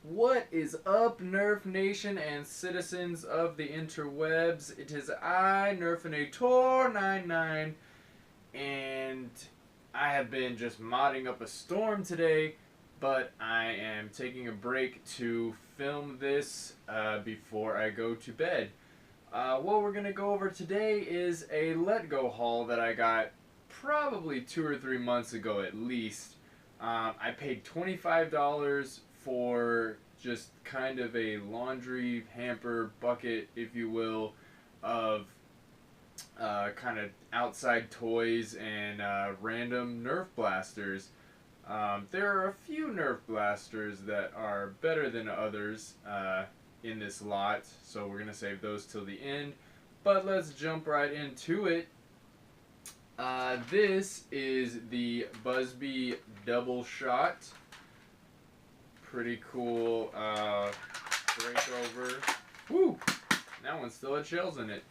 What is up, Nerf Nation and citizens of the interwebs? It is I, Nerfinator99, and I have been just modding up a storm today, but I am taking a break to film this before I go to bed. What we're going to go over today is a LetGo haul that I got probably 2 or 3 months ago at least. I paid $25 for just kind of a laundry hamper bucket, if you will, of kind of outside toys and random Nerf blasters. There are a few Nerf blasters that are better than others in this lot, so we're going to save those till the end. But let's jump right into it. This is the Busby Double Shot. Pretty cool breakover. Woo! That one still had shells in it.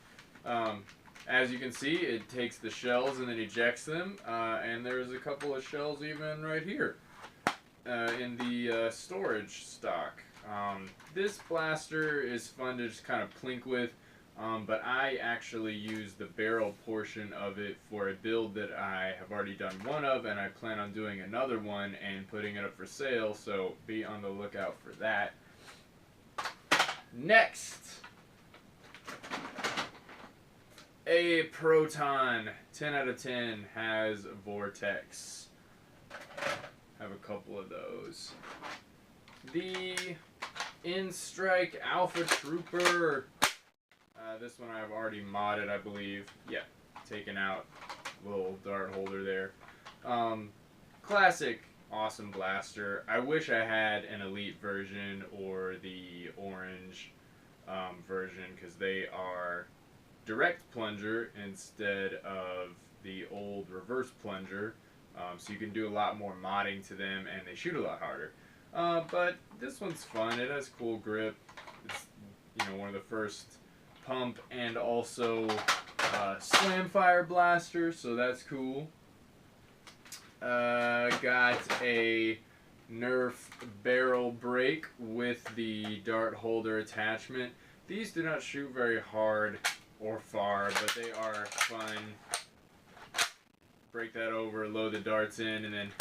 As you can see, it takes the shells and then ejects them, and there's a couple of shells even right here in the storage stock. This blaster is fun to just kind of plink with. But I actually use the barrel portion of it for a build that I have already done one of, and I plan on doing another one and putting it up for sale, so be on the lookout for that. Next, a Proton 10 out of 10 has Vortex. Have a couple of those. The LongStrike Alpha Trooper. This one I've already modded, I believe. Yeah, taken out little dart holder there. Classic, awesome blaster. I wish I had an elite version or the orange version, because they are direct plunger instead of the old reverse plunger. So you can do a lot more modding to them, and they shoot a lot harder. But this one's fun. It has cool grip. It's, you know, one of the first pump and also Swarmfire blaster, so that's cool. Got a Nerf barrel brake with the dart holder attachment. These do not shoot very hard or far, but they are fun. Break that over, load the darts in, and then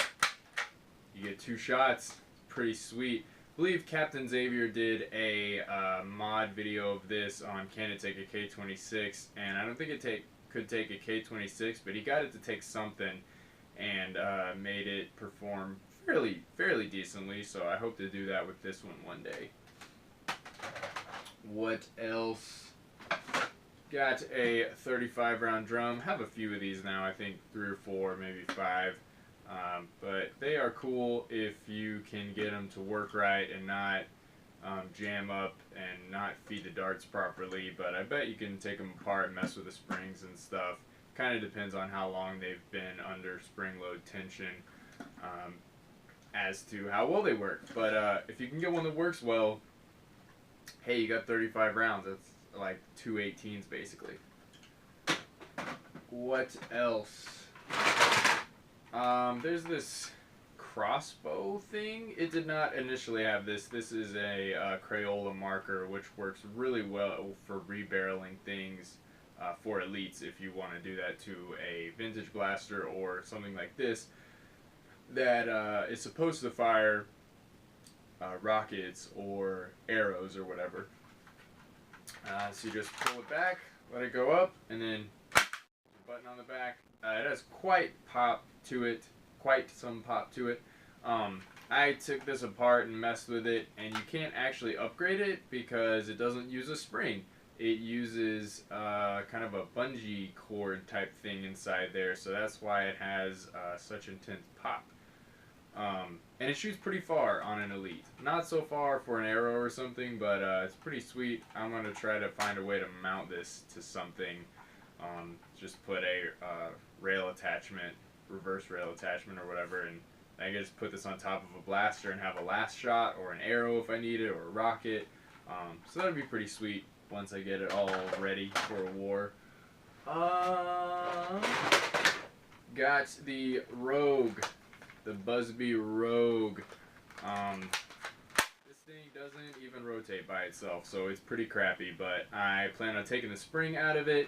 you get 2 shots. Pretty sweet. I believe Captain Xavier did a mod video of this on can it take a K26, and I don't think it could take a K26, but he got it to take something and made it perform fairly decently, so I hope to do that with this one day. What else? Got a 35 round drum. Have a few of these now, I think 3 or 4, maybe 5. But they are cool if you can get them to work right and not jam up and not feed the darts properly. But I bet you can take them apart and mess with the springs and stuff. Kind of depends on how long they've been under spring load tension as to how well they work. But if you can get one that works well, hey, you got 35 rounds. That's like 2 18s basically. What else? There's this crossbow thing. It did not initially have this. This is a Crayola marker, which works really well for rebarreling things for elites if you want to do that to a vintage blaster or something like this that is supposed to fire rockets or arrows or whatever. So you just pull it back, let it go up, and then button on the back. It has quite some pop to it. I took this apart and messed with it, and you can't actually upgrade it because it doesn't use a spring. It uses kind of a bungee cord type thing inside there, so that's why it has such intense pop. And it shoots pretty far on an elite. Not so far for an arrow or something, but it's pretty sweet. I'm going to try to find a way to mount this to something. Just put a rail attachment, reverse rail attachment or whatever, and I can just put this on top of a blaster and have a last shot or an arrow if I need it, or a rocket. So that'll be pretty sweet once I get it all ready for a war. Got the Rogue, the Busby Rogue. This thing doesn't even rotate by itself, so it's pretty crappy, but I plan on taking the spring out of it,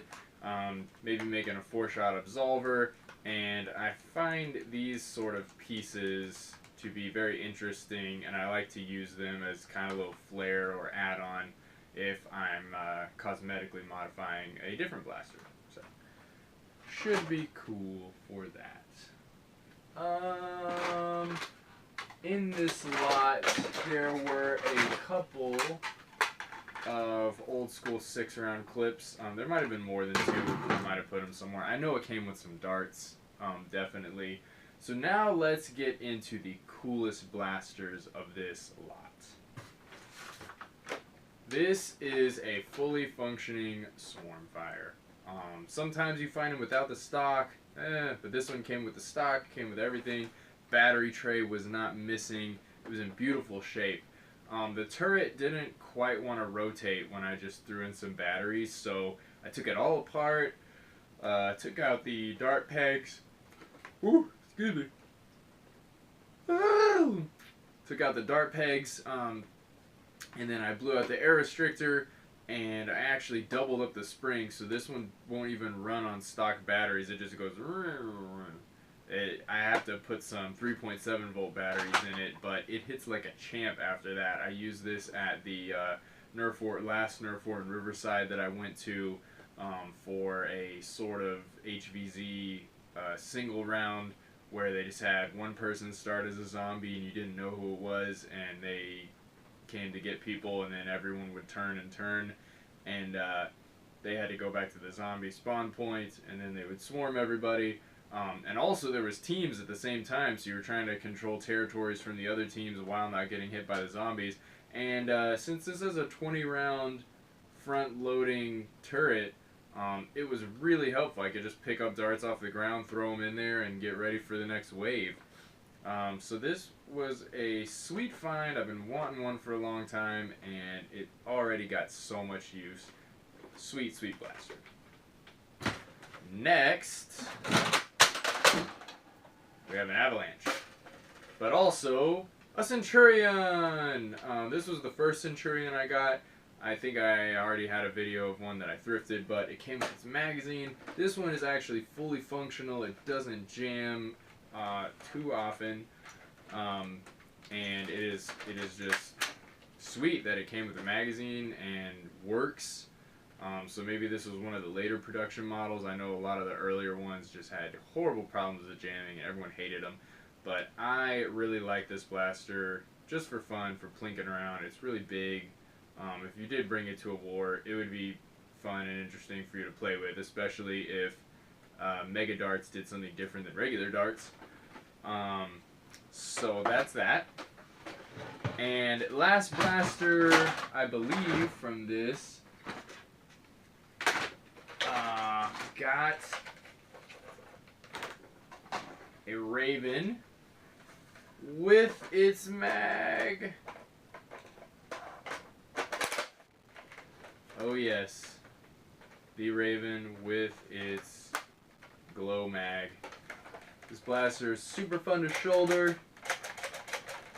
maybe making a 4-shot absolver, and I find these sort of pieces to be very interesting, and I like to use them as kind of a little flair or add-on if I'm cosmetically modifying a different blaster. So, should be cool for that. In this lot, there were a couple of old school 6-round clips. There might have been more than 2. I might have put them somewhere. I know it came with some darts, definitely. So now let's get into the coolest blasters of this lot. This is a fully functioning Swarmfire. Sometimes you find them without the stock, but this one came with the stock, came with everything. Battery tray was not missing. It was in beautiful shape. The turret didn't quite want to rotate when I just threw in some batteries, so I took it all apart, took out the dart pegs. Ooh, excuse me. Ooh. Took out the dart pegs, and then I blew out the air restrictor, and I actually doubled up the spring, so this one won't even run on stock batteries. It just goes. I have to put some 3.7 volt batteries in it, but it hits like a champ after that. I used this at the last Nerf War in Riverside that I went to for a sort of HVZ single round where they just had one person start as a zombie and you didn't know who it was, and they came to get people, and then everyone would turn and turn, and they had to go back to the zombie spawn point, and then they would swarm everybody. And also there was teams at the same time, so you were trying to control territories from the other teams while not getting hit by the zombies. And since this is a 20-round front-loading turret, it was really helpful. I could just pick up darts off the ground, throw them in there, and get ready for the next wave. So this was a sweet find. I've been wanting one for a long time, and it already got so much use. Sweet, sweet blaster. Next, we have an avalanche, but also a Centurion. This was the first Centurion I got. I think I already had a video of one that I thrifted, but it came with its magazine. This one is actually fully functional. It doesn't jam too often, and it is just sweet that it came with a magazine and works. So maybe this was one of the later production models. I know a lot of the earlier ones just had horrible problems with jamming and everyone hated them. But I really like this blaster just for fun, for plinking around. It's really big. If you did bring it to a war, it would be fun and interesting for you to play with, especially if Mega Darts did something different than regular darts. So that's that. And last blaster, I believe, from this, got a Raven with its mag. Oh yes, the Raven with its glow mag. This blaster is super fun to shoulder,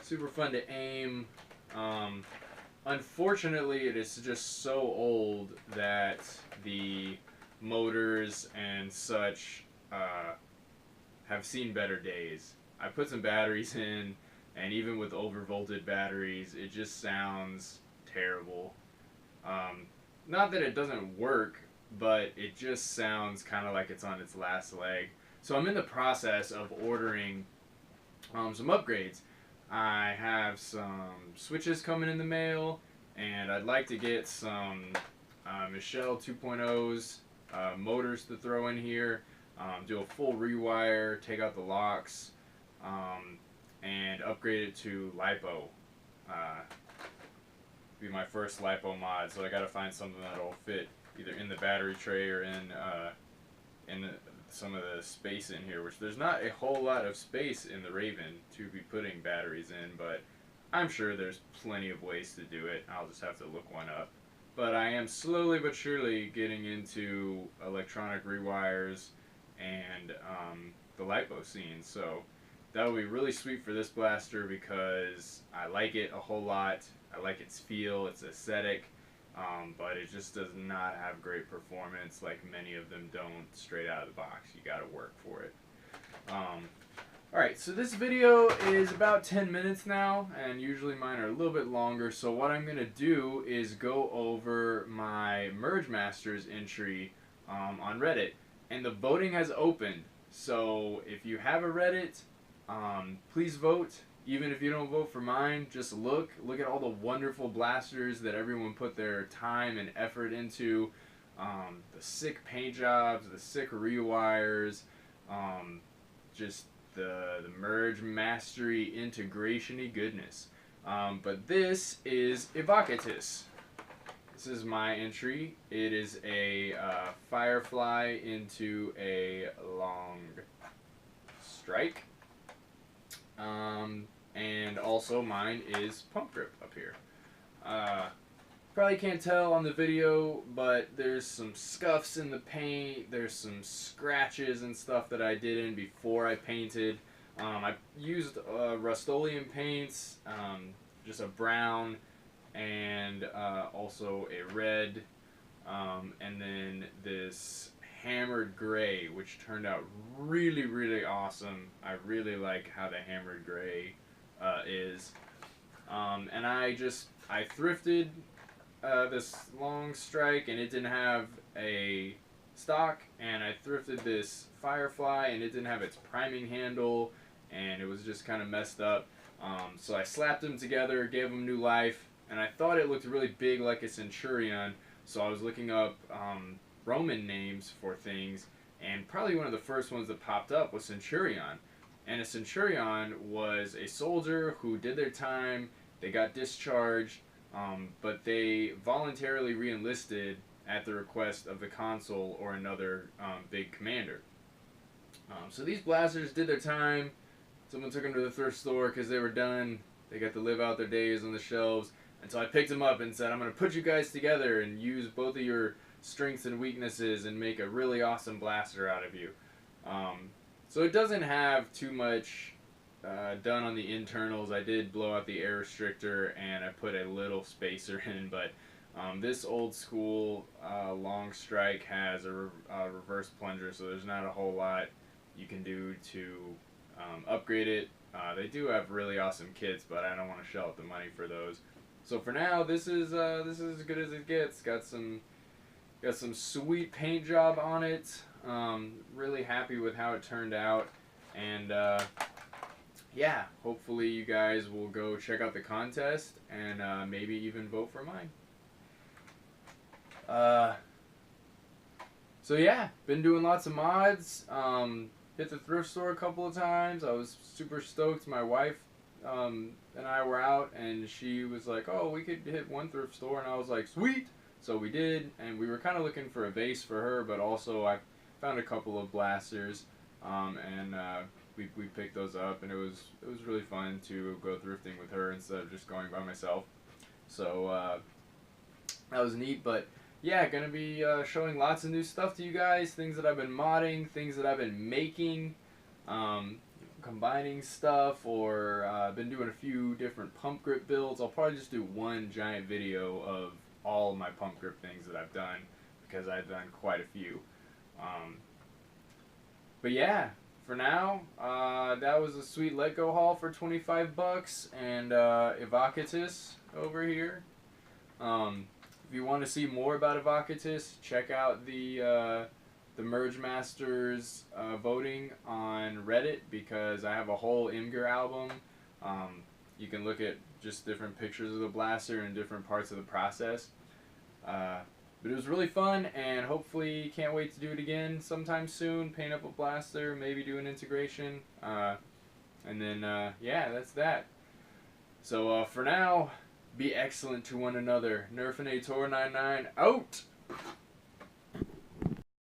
super fun to aim. Unfortunately, it is just so old that the motors and such have seen better days. I put some batteries in, and even with overvolted batteries, it just sounds terrible. Not that it doesn't work, but it just sounds kind of like it's on its last leg. So I'm in the process of ordering some upgrades. I have some switches coming in the mail, and I'd like to get some Michelle 2.0s, motors to throw in here, do a full rewire, take out the locks, and upgrade it to LiPo. Be my first LiPo mod, so I gotta find something that'll fit either in the battery tray or in some of the space in here, which there's not a whole lot of space in the Raven to be putting batteries in, but I'm sure there's plenty of ways to do it. I'll just have to look one up. But I am slowly but surely getting into electronic rewires and the LiPo scene, so that would be really sweet for this blaster because I like it a whole lot. I like its feel, its aesthetic, but it just does not have great performance like many of them don't straight out of the box. You gotta work for it. Alright, so this video is about 10 minutes now, and usually mine are a little bit longer, so what I'm going to do is go over my Merge Masters entry on Reddit, and the voting has opened, so if you have a Reddit, please vote. Even if you don't vote for mine, just look at all the wonderful blasters that everyone put their time and effort into, the sick paint jobs, the sick rewires, just the merge mastery integration-y goodness. But this is Evocatus. This is my entry. It is a Firefly into a LongStrike. And also mine is pump grip up here. Probably can't tell on the video, but there's some scuffs in the paint, there's some scratches and stuff that I did in before I painted. I used Rust-Oleum paints, just a brown and also a red, and then this hammered gray, which turned out really, really awesome. I really like how the hammered gray is. And I thrifted this LongStrike, and it didn't have a stock, and I thrifted this Firefly, and it didn't have its priming handle, and it was just kind of messed up. So I slapped them together, gave them new life, and I thought it looked really big like a Centurion, so I was looking up Roman names for things, and probably one of the first ones that popped up was Centurion. And a Centurion was a soldier who did their time, they got discharged, but they voluntarily re-enlisted at the request of the consul or another big commander. So these blasters did their time. Someone took them to the thrift store because they were done. They got to live out their days on the shelves. And so I picked them up and said, I'm going to put you guys together and use both of your strengths and weaknesses and make a really awesome blaster out of you. So it doesn't have too much done on the internals. I did blow out the air restrictor and I put a little spacer in, but this old school LongStrike has a reverse plunger, so there's not a whole lot you can do to upgrade it. They do have really awesome kits, but I don't want to shell out the money for those. So for now, this is as good as it gets. Got some sweet paint job on it. Really happy with how it turned out, and yeah, hopefully you guys will go check out the contest and maybe even vote for mine. So yeah, been doing lots of mods. Hit the thrift store a couple of times. I was super stoked. My wife and I were out, and she was like, "Oh, we could hit one thrift store," and I was like, "Sweet!" So we did, and we were kind of looking for a base for her, but also I found a couple of blasters, and we picked those up, and it was really fun to go thrifting with her instead of just going by myself. So that was neat. But yeah, gonna be showing lots of new stuff to you guys, things that I've been modding, things that I've been making, combining stuff, or been doing a few different pump grip builds. I'll probably just do one giant video of all of my pump grip things that I've done, because I've done quite a few. But yeah, for now, that was a sweet LetGo haul for 25 bucks, and Evocatus over here. If you want to see more about Evocatus, check out the Merge Masters voting on Reddit, because I have a whole Imgur album. You can look at just different pictures of the blaster and different parts of the process. But it was really fun, and hopefully can't wait to do it again sometime soon. Paint up a blaster, maybe do an integration, and then yeah, that's that. So for now, be excellent to one another. Nerfinator 99 out!